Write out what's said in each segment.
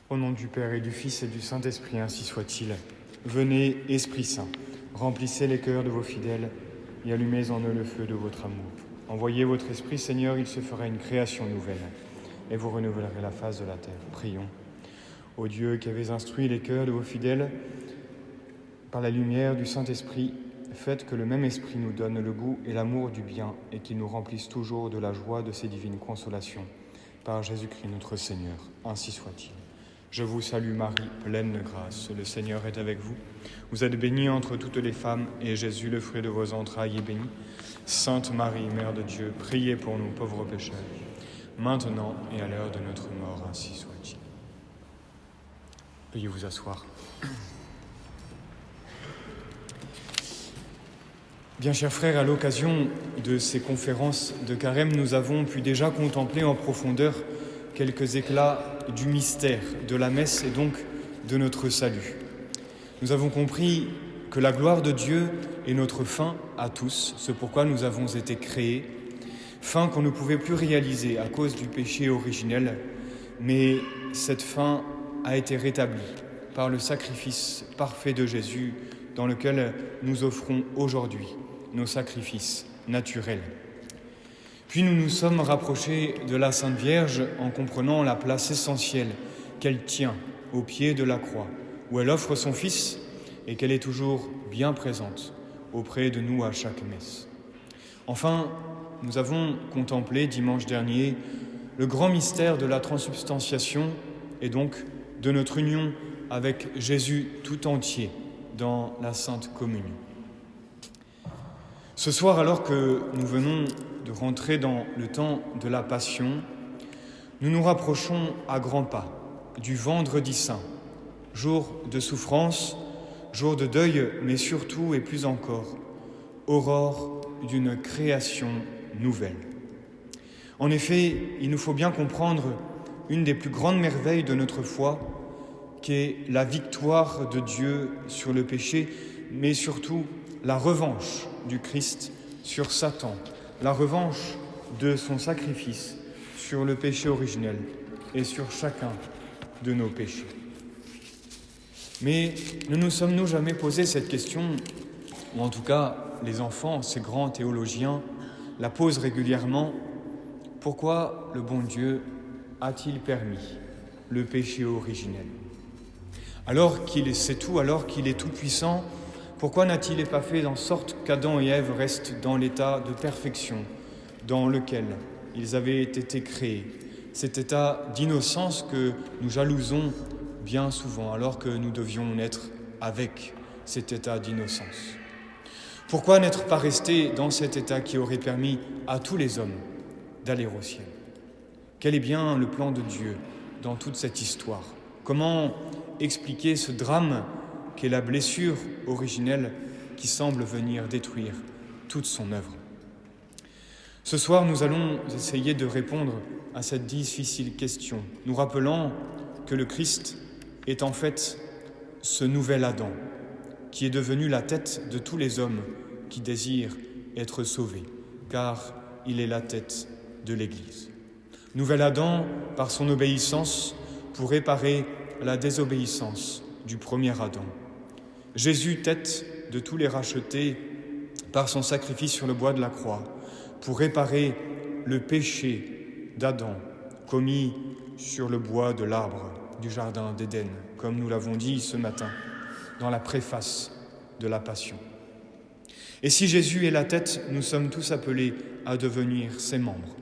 Au nom du Père et du Fils et du Saint-Esprit, ainsi soit-il. Venez, Esprit Saint, remplissez les cœurs de vos fidèles et allumez en eux le feu de votre amour. Envoyez votre Esprit, Seigneur, il se fera une création nouvelle et vous renouvellerez la face de la terre. Prions. Ô Dieu qui avez instruit les cœurs de vos fidèles par la lumière du Saint-Esprit, faites que le même Esprit nous donne le goût et l'amour du bien et qu'il nous remplisse toujours de la joie de ses divines consolations. Par Jésus-Christ notre Seigneur, ainsi soit-il. Je vous salue Marie, pleine de grâce, le Seigneur est avec vous. Vous êtes bénie entre toutes les femmes, et Jésus, le fruit de vos entrailles, est béni. Sainte Marie, Mère de Dieu, priez pour nous pauvres pécheurs, maintenant et à l'heure de notre mort, ainsi soit-il. Veuillez vous asseoir. Bien, chers frères, à l'occasion de ces conférences de Carême, nous avons pu déjà contempler en profondeur quelques éclats du mystère de la messe et donc de notre salut. Nous avons compris que la gloire de Dieu est notre fin à tous, ce pourquoi nous avons été créés, fin qu'on ne pouvait plus réaliser à cause du péché originel, mais cette fin a été rétablie par le sacrifice parfait de Jésus dans lequel nous offrons aujourd'hui nos sacrifices naturels. Puis nous nous sommes rapprochés de la Sainte Vierge en comprenant la place essentielle qu'elle tient au pied de la croix, où elle offre son Fils et qu'elle est toujours bien présente auprès de nous à chaque messe. Enfin, nous avons contemplé dimanche dernier le grand mystère de la transubstantiation et donc de notre union avec Jésus tout entier dans la Sainte Communion. Ce soir, alors que nous venons de rentrer dans le temps de la Passion, nous nous rapprochons à grands pas du Vendredi Saint, jour de souffrance, jour de deuil, mais surtout et plus encore, aurore d'une création nouvelle. En effet, il nous faut bien comprendre une des plus grandes merveilles de notre foi, qui est la victoire de Dieu sur le péché, mais surtout la revanche du Christ sur Satan, la revanche de son sacrifice sur le péché originel et sur chacun de nos péchés. Mais ne nous sommes-nous jamais posé cette question, ou en tout cas les enfants, ces grands théologiens, la posent régulièrement: pourquoi le bon Dieu a-t-il permis le péché originel ? Alors qu'il sait tout, alors qu'il est tout-puissant, pourquoi n'a-t-il pas fait en sorte qu'Adam et Ève restent dans l'état de perfection dans lequel ils avaient été créés, cet état d'innocence que nous jalousons bien souvent, alors que nous devions naître avec cet état d'innocence? Pourquoi n'être pas resté dans cet état qui aurait permis à tous les hommes d'aller au ciel? Quel est bien le plan de Dieu dans toute cette histoire? Comment expliquer ce drame qu'est la blessure originelle qui semble venir détruire toute son œuvre? Ce soir, nous allons essayer de répondre à cette difficile question, nous rappelant que le Christ est en fait ce nouvel Adam, qui est devenu la tête de tous les hommes qui désirent être sauvés, car il est la tête de l'Église. Nouvel Adam par son obéissance pour réparer la désobéissance du premier Adam. Jésus, tête de tous les rachetés par son sacrifice sur le bois de la croix, pour réparer le péché d'Adam commis sur le bois de l'arbre du jardin d'Éden, comme nous l'avons dit ce matin dans la préface de la Passion. Et si Jésus est la tête, nous sommes tous appelés à devenir ses membres.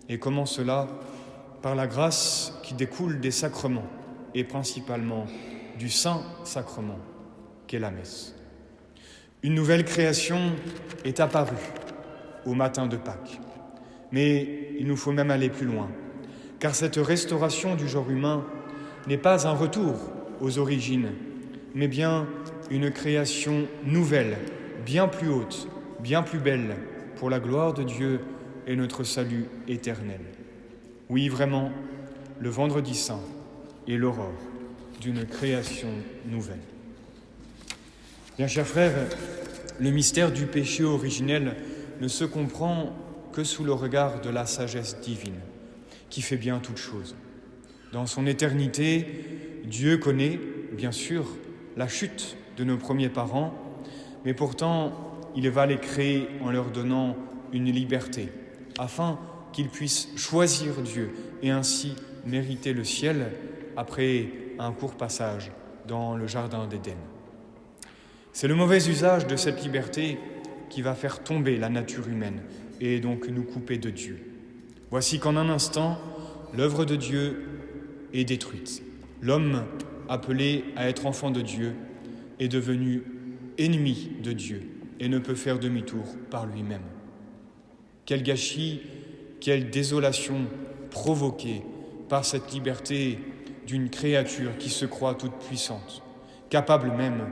Et comment cela? Par la grâce qui découle des sacrements, et principalement du Saint-Sacrement, qu'est la messe. Une nouvelle création est apparue au matin de Pâques. Mais il nous faut même aller plus loin, car cette restauration du genre humain n'est pas un retour aux origines, mais bien une création nouvelle, bien plus haute, bien plus belle, pour la gloire de Dieu et notre salut éternel. Oui, vraiment, le Vendredi Saint est l'aurore d'une création nouvelle. Bien, chers frères, le mystère du péché originel ne se comprend que sous le regard de la sagesse divine, qui fait bien toutes choses. Dans son éternité, Dieu connaît, bien sûr, la chute de nos premiers parents, mais pourtant, il va les créer en leur donnant une liberté, afin qu'ils puissent choisir Dieu et ainsi mériter le ciel après un court passage dans le jardin d'Éden. C'est le mauvais usage de cette liberté qui va faire tomber la nature humaine et donc nous couper de Dieu. Voici qu'en un instant, l'œuvre de Dieu est détruite. L'homme, appelé à être enfant de Dieu, est devenu ennemi de Dieu et ne peut faire demi-tour par lui-même. Quel gâchis, quelle désolation provoquée par cette liberté d'une créature qui se croit toute puissante, capable même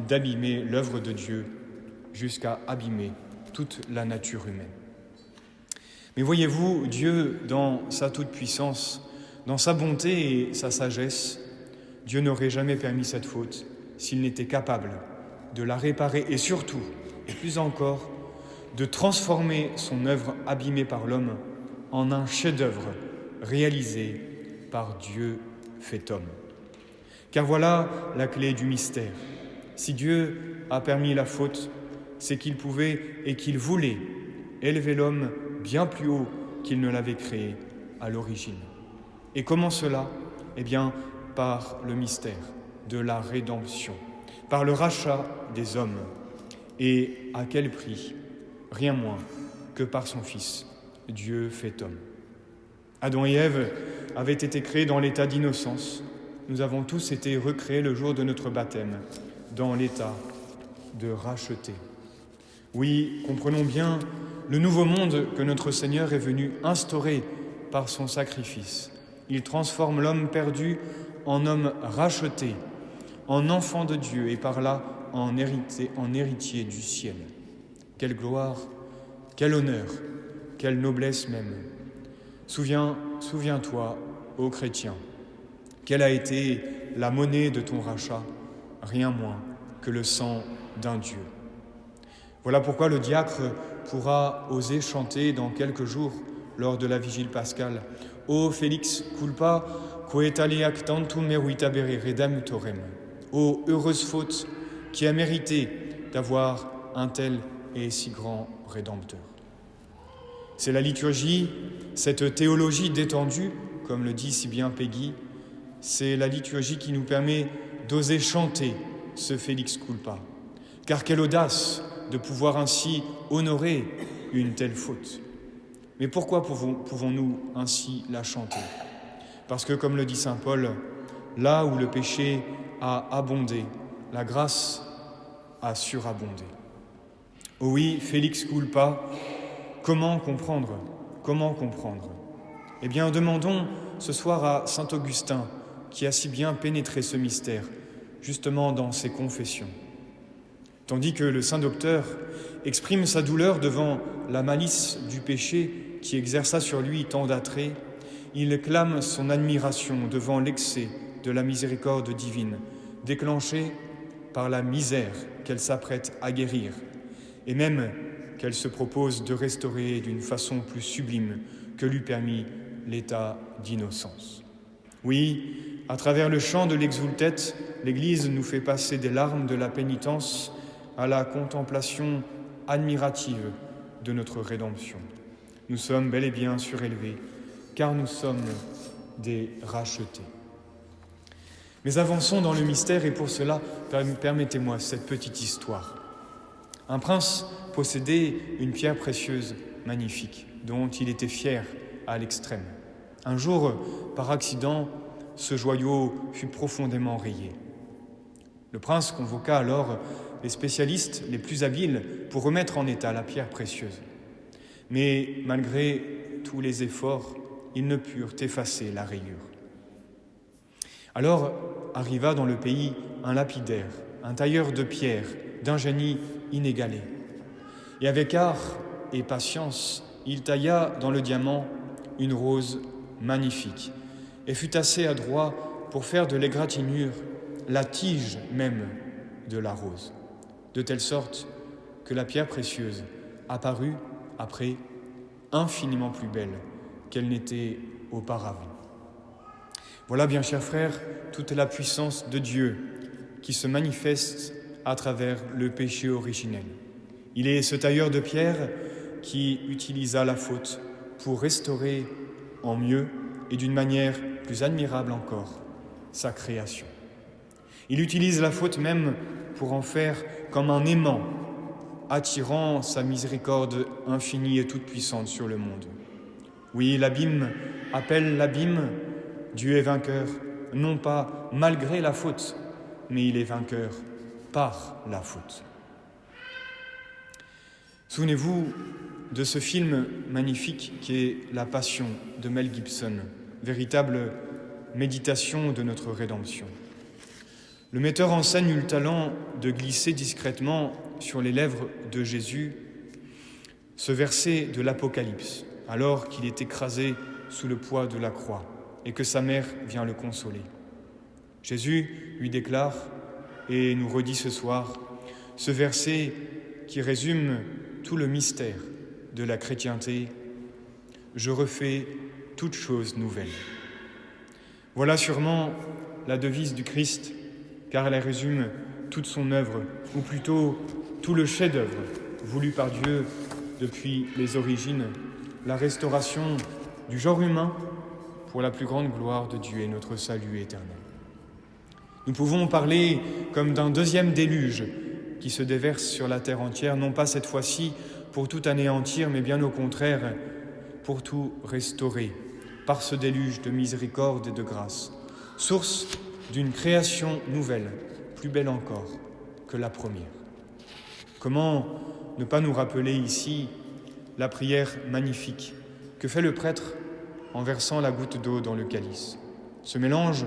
d'abîmer l'œuvre de Dieu jusqu'à abîmer toute la nature humaine. Mais voyez-vous, Dieu, dans sa toute-puissance, dans sa bonté et sa sagesse, Dieu n'aurait jamais permis cette faute s'il n'était capable de la réparer et surtout, et plus encore, de transformer son œuvre abîmée par l'homme en un chef-d'œuvre réalisé par Dieu fait homme. Car voilà la clé du mystère. Si Dieu a permis la faute, c'est qu'il pouvait et qu'il voulait élever l'homme bien plus haut qu'il ne l'avait créé à l'origine. Et comment cela ? Eh bien, par le mystère de la rédemption, par le rachat des hommes. Et à quel prix ? Rien moins que par son Fils, Dieu fait homme. Adam et Ève avaient été créés dans l'état d'innocence. Nous avons tous été recréés le jour de notre baptême, dans l'état de racheter. Oui, comprenons bien le nouveau monde que notre Seigneur est venu instaurer par son sacrifice. Il transforme l'homme perdu en homme racheté, en enfant de Dieu et par là en héritier du ciel. Quelle gloire, quel honneur, quelle noblesse même. Souviens-toi, ô chrétien, quelle a été la monnaie de ton rachat, rien moins que le sang d'un Dieu. Voilà pourquoi le diacre pourra oser chanter dans quelques jours, lors de la vigile pascale, « O Felix culpa, quae tali actantum meruitabere redemptorem » ô heureuse faute qui a mérité d'avoir un tel et si grand Rédempteur. C'est la liturgie, cette théologie détendue, comme le dit si bien Peggy, c'est la liturgie qui nous permet d'oser chanter ce Felix culpa. Car quelle audace de pouvoir ainsi honorer une telle faute. Mais pourquoi pouvons-nous ainsi la chanter ? Parce que, comme le dit saint Paul, là où le péché a abondé, la grâce a surabondé. Oh oui, Felix culpa, comment comprendre ? Eh bien, demandons ce soir à saint Augustin, qui a si bien pénétré ce mystère, justement dans ses confessions. Tandis que le saint docteur exprime sa douleur devant la malice du péché qui exerça sur lui tant d'attraits, il clame son admiration devant l'excès de la miséricorde divine, déclenchée par la misère qu'elle s'apprête à guérir, et même qu'elle se propose de restaurer d'une façon plus sublime que lui permit l'état d'innocence. Oui, à travers le chant de l'exultète, l'Église nous fait passer des larmes de la pénitence à la contemplation admirative de notre rédemption. Nous sommes bel et bien surélevés, car nous sommes des rachetés. Mais avançons dans le mystère, et pour cela, permettez-moi cette petite histoire. Un prince possédait une pierre précieuse, magnifique, dont il était fier à l'extrême. Un jour, par accident, ce joyau fut profondément rayé. Le prince convoqua alors les spécialistes les plus habiles pour remettre en état la pierre précieuse. Mais malgré tous les efforts, ils ne purent effacer la rayure. Alors arriva dans le pays un lapidaire, un tailleur de pierre d'un génie inégalé. Et avec art et patience, il tailla dans le diamant une rose magnifique et fut assez adroit pour faire de l'égratignure la tige même de la rose, de telle sorte que la pierre précieuse apparut après infiniment plus belle qu'elle n'était auparavant. Voilà, bien chers frères, toute la puissance de Dieu qui se manifeste à travers le péché originel. Il est ce tailleur de pierre qui utilisa la faute pour restaurer en mieux et d'une manière plus admirable encore sa création. Il utilise la faute même pour en faire comme un aimant, attirant sa miséricorde infinie et toute puissante sur le monde. Oui, l'abîme appelle l'abîme, Dieu est vainqueur, non pas malgré la faute, mais il est vainqueur par la faute. Souvenez-vous de ce film magnifique qui est La Passion de Mel Gibson, véritable méditation de notre rédemption. Le metteur en scène eut le talent de glisser discrètement sur les lèvres de Jésus ce verset de l'Apocalypse, alors qu'il est écrasé sous le poids de la croix et que sa mère vient le consoler. Jésus lui déclare et nous redit ce soir ce verset qui résume tout le mystère de la chrétienté. Je refais toutes choses nouvelles. Voilà sûrement la devise du Christ, car elle résume toute son œuvre, ou plutôt tout le chef-d'œuvre voulu par Dieu depuis les origines, la restauration du genre humain pour la plus grande gloire de Dieu et notre salut éternel. Nous pouvons parler comme d'un deuxième déluge qui se déverse sur la terre entière, non pas cette fois-ci pour tout anéantir, mais bien au contraire, pour tout restaurer, par ce déluge de miséricorde et de grâce, source d'une création nouvelle, plus belle encore que la première. Comment ne pas nous rappeler ici la prière magnifique que fait le prêtre en versant la goutte d'eau dans le calice. Ce mélange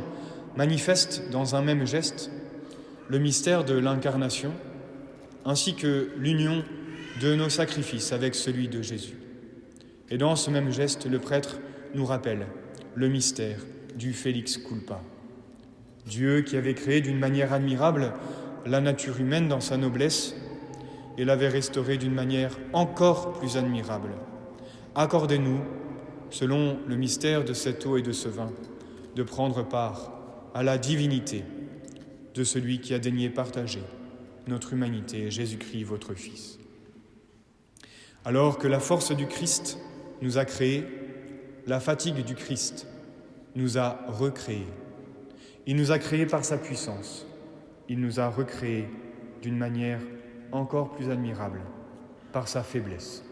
manifeste dans un même geste le mystère de l'incarnation, ainsi que l'union de nos sacrifices avec celui de Jésus. Et dans ce même geste, le prêtre nous rappelle le mystère du Felix Culpa. Dieu qui avait créé d'une manière admirable la nature humaine dans sa noblesse et l'avait restaurée d'une manière encore plus admirable. Accordez-nous, selon le mystère de cette eau et de ce vin, de prendre part à la divinité de celui qui a daigné partager notre humanité, Jésus-Christ, votre Fils. Alors que la force du Christ nous a créés, la fatigue du Christ nous a recréés. Il nous a créés par sa puissance. Il nous a recréés d'une manière encore plus admirable, par sa faiblesse.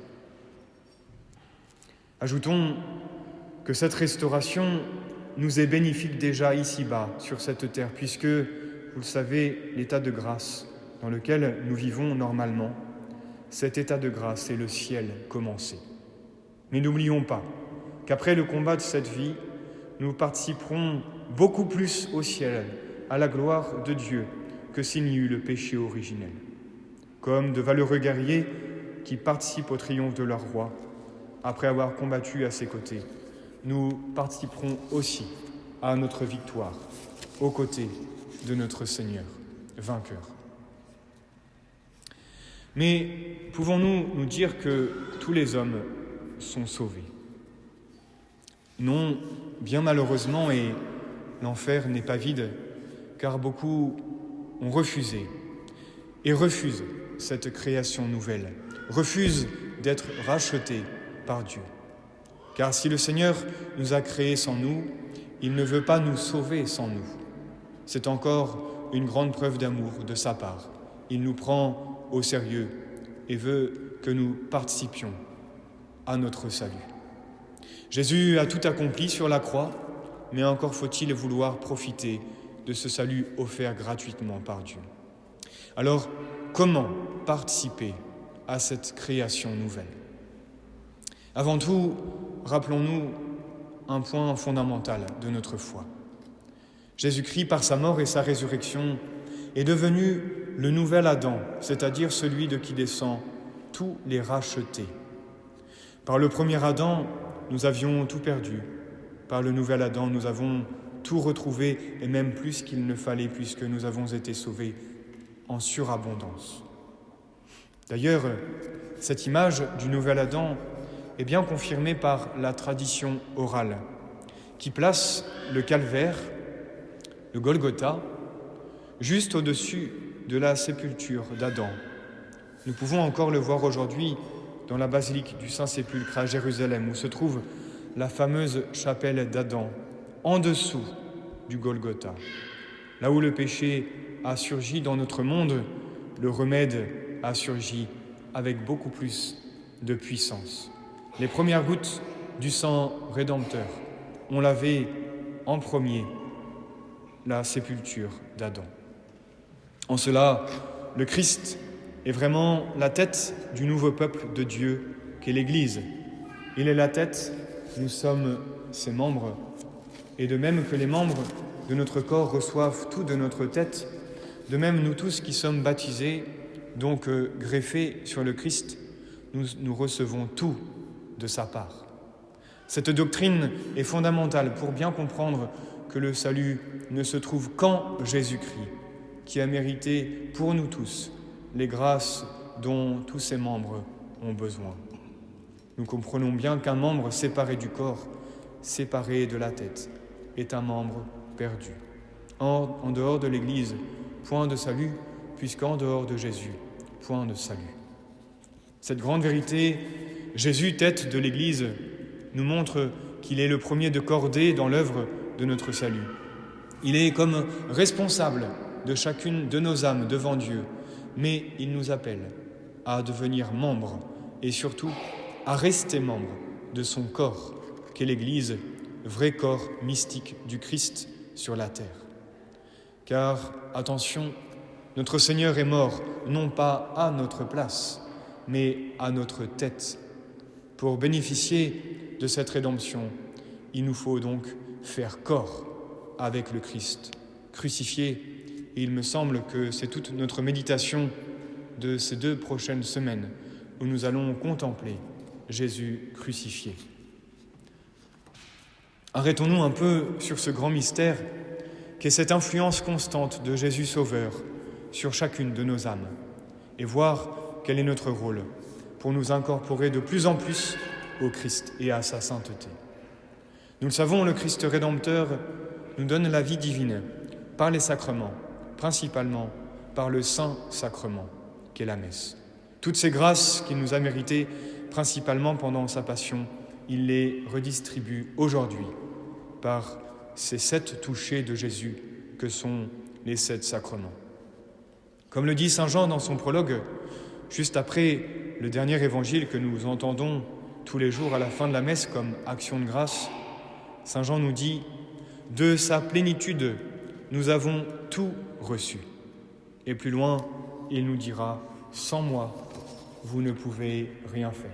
Ajoutons que cette restauration nous est bénéfique déjà ici-bas, sur cette terre, puisque, vous le savez, l'état de grâce dans lequel nous vivons normalement, cet état de grâce est le ciel commencé. Mais n'oublions pas qu'après le combat de cette vie, nous participerons beaucoup plus au ciel, à la gloire de Dieu, que s'il n'y eut le péché originel. Comme de valeureux guerriers qui participent au triomphe de leur roi, après avoir combattu à ses côtés, nous participerons aussi à notre victoire, aux côtés de notre Seigneur, vainqueur. Mais pouvons-nous nous dire que tous les hommes sont sauvés ? Non, bien malheureusement, et l'enfer n'est pas vide, car beaucoup ont refusé et refusent cette création nouvelle, refusent d'être rachetés par Dieu. Car si le Seigneur nous a créés sans nous, il ne veut pas nous sauver sans nous. C'est encore une grande preuve d'amour de sa part. Il nous prend au sérieux et veut que nous participions à notre salut. Jésus a tout accompli sur la croix, mais encore faut-il vouloir profiter de ce salut offert gratuitement par Dieu. Alors, comment participer à cette création nouvelle ? Avant tout, rappelons-nous un point fondamental de notre foi. Jésus-Christ, par sa mort et sa résurrection, est devenu le nouvel Adam, c'est-à-dire celui de qui descend tous les rachetés. Par le premier Adam, nous avions tout perdu. Par le nouvel Adam, nous avons tout retrouvé, et même plus qu'il ne fallait, puisque nous avons été sauvés en surabondance. D'ailleurs, cette image du nouvel Adam est bien confirmée par la tradition orale, qui place le calvaire, le Golgotha, juste au-dessus de la sépulture d'Adam. Nous pouvons encore le voir aujourd'hui dans la basilique du Saint-Sépulcre à Jérusalem, où se trouve la fameuse chapelle d'Adam, en dessous du Golgotha. Là où le péché a surgi dans notre monde, le remède a surgi avec beaucoup plus de puissance. Les premières gouttes du sang rédempteur ont lavé en premier la sépulture d'Adam. En cela, le Christ est vraiment la tête du nouveau peuple de Dieu qu'est l'Église. Il est la tête, nous sommes ses membres, et de même que les membres de notre corps reçoivent tout de notre tête, de même nous tous qui sommes baptisés, donc greffés sur le Christ, nous recevons tout de sa part. Cette doctrine est fondamentale pour bien comprendre que le salut ne se trouve qu'en Jésus-Christ, qui a mérité pour nous tous les grâces dont tous ses membres ont besoin. Nous comprenons bien qu'un membre séparé du corps, séparé de la tête, est un membre perdu. En dehors de l'Église, point de salut, puisqu'en dehors de Jésus, point de salut. Cette grande vérité, Jésus, tête de l'Église, nous montre qu'il est le premier de cordée dans l'œuvre de notre salut. Il est comme responsable de chacune de nos âmes devant Dieu, mais il nous appelle à devenir membres et surtout à rester membres de son corps, qu'est l'Église, vrai corps mystique du Christ sur la terre. Car, attention, notre Seigneur est mort non pas à notre place, mais à notre tête. Pour bénéficier de cette rédemption, il nous faut donc faire corps avec le Christ crucifié. Et il me semble que c'est toute notre méditation de ces 2 prochaines semaines où nous allons contempler Jésus crucifié. Arrêtons-nous un peu sur ce grand mystère qu'est cette influence constante de Jésus Sauveur sur chacune de nos âmes et voir quel est notre rôle pour nous incorporer de plus en plus au Christ et à sa sainteté. Nous le savons, le Christ rédempteur nous donne la vie divine par les sacrements, principalement par le Saint-Sacrement, qu'est la messe. Toutes ces grâces qu'il nous a méritées, principalement pendant sa passion, il les redistribue aujourd'hui par ces 7 touchés de Jésus que sont les 7 sacrements. Comme le dit saint Jean dans son prologue, juste après le dernier évangile que nous entendons tous les jours à la fin de la messe comme action de grâce, saint Jean nous dit « De sa plénitude, nous avons tout reçu. » Et plus loin, il nous dira « Sans moi, vous ne pouvez rien faire. »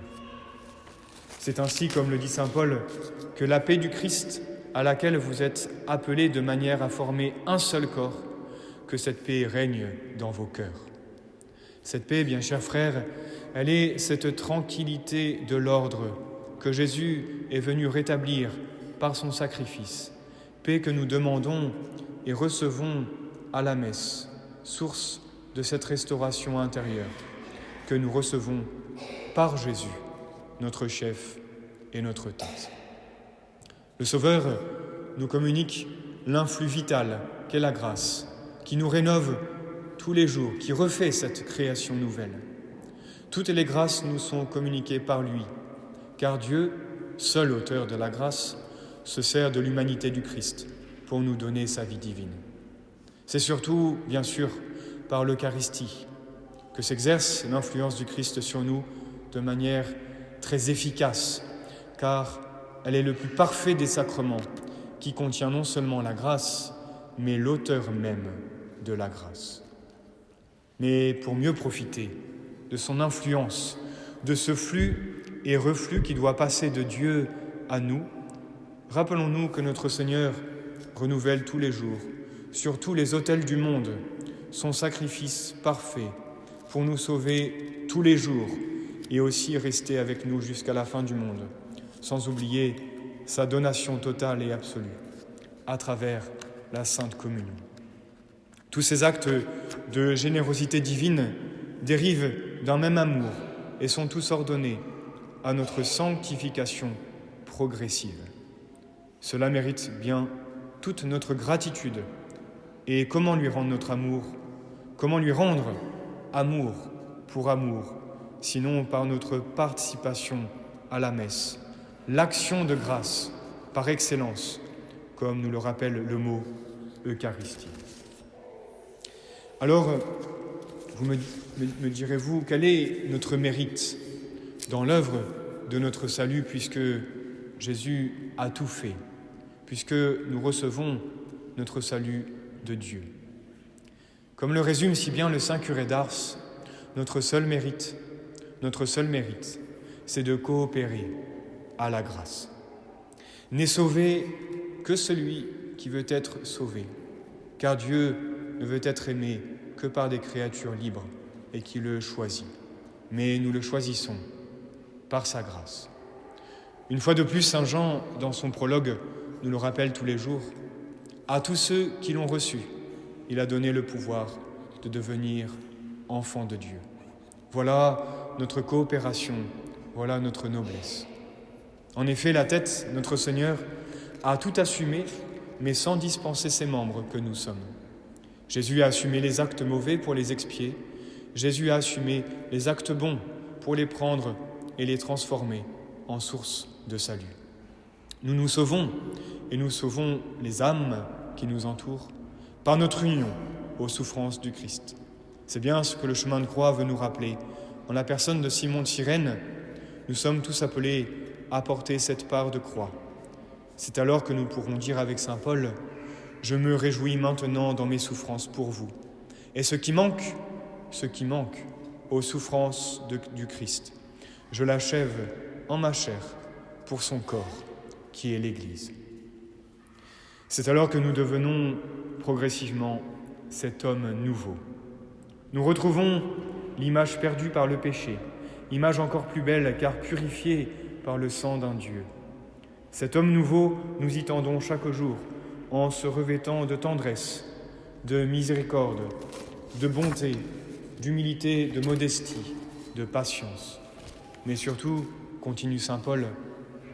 C'est ainsi, comme le dit saint Paul, que la paix du Christ, à laquelle vous êtes appelés de manière à former un seul corps, que cette paix règne dans vos cœurs. Cette paix, bien chers frères, elle est cette tranquillité de l'ordre que Jésus est venu rétablir par son sacrifice, paix que nous demandons et recevons à la messe, source de cette restauration intérieure que nous recevons par Jésus, notre chef et notre tête. Le Sauveur nous communique l'influx vital qu'est la grâce, qui nous rénove tous les jours, qui refait cette création nouvelle. Toutes les grâces nous sont communiquées par lui, car Dieu, seul auteur de la grâce, se sert de l'humanité du Christ pour nous donner sa vie divine. C'est surtout, bien sûr, par l'Eucharistie que s'exerce l'influence du Christ sur nous de manière très efficace, car elle est le plus parfait des sacrements, qui contient non seulement la grâce, mais l'auteur même de la grâce. Mais pour mieux profiter de son influence, de ce flux et reflux qui doit passer de Dieu à nous, rappelons-nous que notre Seigneur renouvelle tous les jours, sur tous les autels du monde, son sacrifice parfait pour nous sauver tous les jours et aussi rester avec nous jusqu'à la fin du monde, sans oublier sa donation totale et absolue à travers la Sainte Communion. Tous ces actes de générosité divine dérivent d'un même amour et sont tous ordonnés à notre sanctification progressive. Cela mérite bien toute notre gratitude. Et comment lui rendre notre amour? Comment lui rendre amour pour amour, sinon par notre participation à la messe, l'action de grâce par excellence, comme nous le rappelle le mot Eucharistie. Alors, vous me direz-vous, quel est notre mérite dans l'œuvre de notre salut, puisque Jésus a tout fait, puisque nous recevons notre salut de Dieu? Comme le résume si bien le saint curé d'Ars, notre seul mérite, c'est de coopérer à la grâce. N'est sauvé que celui qui veut être sauvé, car Dieu ne veut être aimé que par des créatures libres et qui le choisit. Mais nous le choisissons par sa grâce. Une fois de plus, saint Jean, dans son prologue, nous le rappelle tous les jours, à tous ceux qui l'ont reçu, il a donné le pouvoir de devenir enfants de Dieu. Voilà notre coopération, voilà notre noblesse. En effet, la tête, notre Seigneur, a tout assumé, mais sans dispenser ses membres que nous sommes. Jésus a assumé les actes mauvais pour les expier. Jésus a assumé les actes bons pour les prendre et les transformer en source de salut. Nous nous sauvons, et nous sauvons les âmes qui nous entourent, par notre union aux souffrances du Christ. C'est bien ce que le chemin de croix veut nous rappeler. En la personne de Simon de Cyrène, nous sommes tous appelés à porter cette part de croix. C'est alors que nous pourrons dire avec saint Paul, « Je me réjouis maintenant dans mes souffrances pour vous. » Et ce qui manque aux souffrances du Christ, je l'achève en ma chair pour son corps, qui est l'Église. C'est alors que nous devenons progressivement cet homme nouveau. Nous retrouvons l'image perdue par le péché, image encore plus belle car purifiée par le sang d'un Dieu. Cet homme nouveau, nous y tendons chaque jour en se revêtant de tendresse, de miséricorde, de bonté, d'humilité, de modestie, de patience. Mais surtout, continue saint Paul,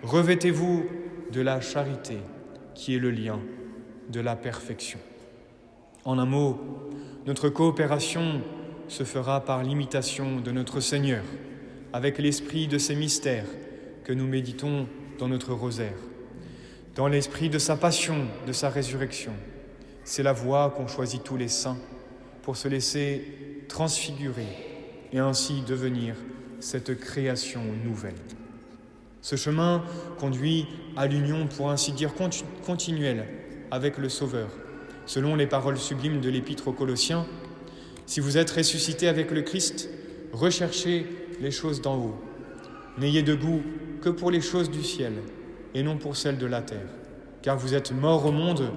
revêtez-vous de la charité qui est le lien de la perfection. En un mot, notre coopération se fera par l'imitation de notre Seigneur, avec l'esprit de ses mystères que nous méditons dans notre rosaire, dans l'esprit de sa passion, de sa résurrection. C'est la voie qu'ont choisie tous les saints pour se laisser transfigurer et ainsi devenir cette création nouvelle. Ce chemin conduit à l'union, pour ainsi dire, continuelle avec le Sauveur. Selon les paroles sublimes de l'Épître aux Colossiens, « Si vous êtes ressuscités avec le Christ, recherchez les choses d'en haut. N'ayez de goût que pour les choses du ciel et non pour celles de la terre, car vous êtes morts au monde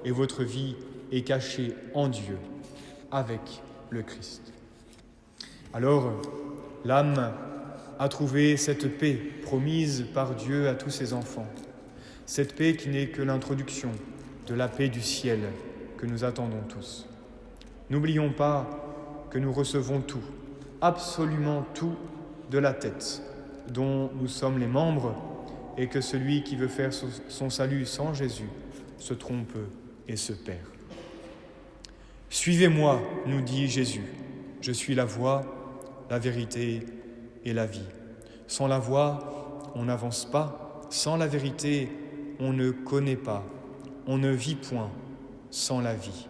et votre vie est cachée en Dieu avec le Christ. » Alors, l'âme a trouvé cette paix promise par Dieu à tous ses enfants, cette paix qui n'est que l'introduction de la paix du ciel que nous attendons tous. N'oublions pas que nous recevons tout, absolument tout, de la tête, dont nous sommes les membres, et que celui qui veut faire son salut sans Jésus se trompe et se perd. « Suivez-moi, nous dit Jésus, je suis la voie, la vérité et la vie. Sans la voie, on n'avance pas, sans la vérité, on ne connaît pas, on ne vit point sans la vie.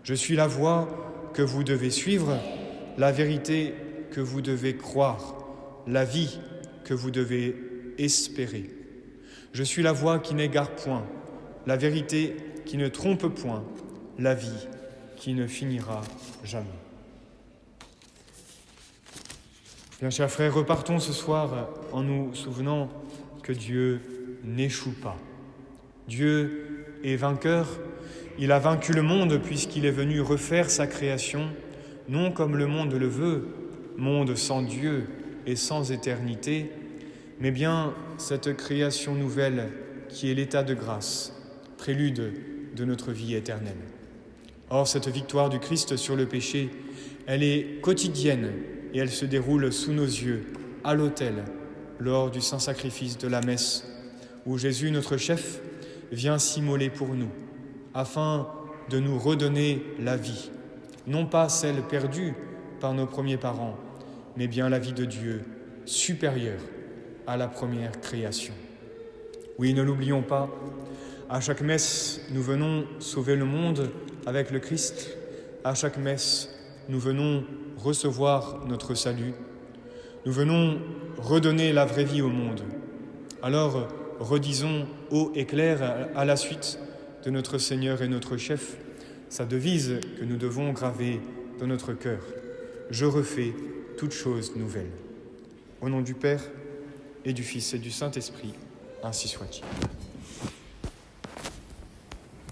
Je suis la voie que vous devez suivre, la vérité que vous devez croire, la vie que vous devez espérer. Je suis la voie qui n'égare point, la vérité qui ne trompe point, la vie qui ne finira jamais. » Bien, chers frères, repartons ce soir en nous souvenant que Dieu n'échoue pas. Dieu est vainqueur, il a vaincu le monde puisqu'il est venu refaire sa création, non comme le monde le veut, monde sans Dieu et sans éternité, mais bien cette création nouvelle qui est l'état de grâce, prélude de notre vie éternelle. Or, cette victoire du Christ sur le péché, elle est quotidienne et elle se déroule sous nos yeux, à l'autel, lors du saint sacrifice de la messe, où Jésus, notre chef, vient s'immoler pour nous, afin de nous redonner la vie, non pas celle perdue par nos premiers parents, mais bien la vie de Dieu, supérieure à la première création. Oui, ne l'oublions pas, à chaque messe, nous venons sauver le monde avec le Christ. À chaque messe, nous venons recevoir notre salut. Nous venons redonner la vraie vie au monde. Alors, redisons haut et clair à la suite de notre Seigneur et notre chef sa devise que nous devons graver dans notre cœur. Je refais toutes choses nouvelles. Au nom du Père et du Fils et du Saint-Esprit, ainsi soit-il.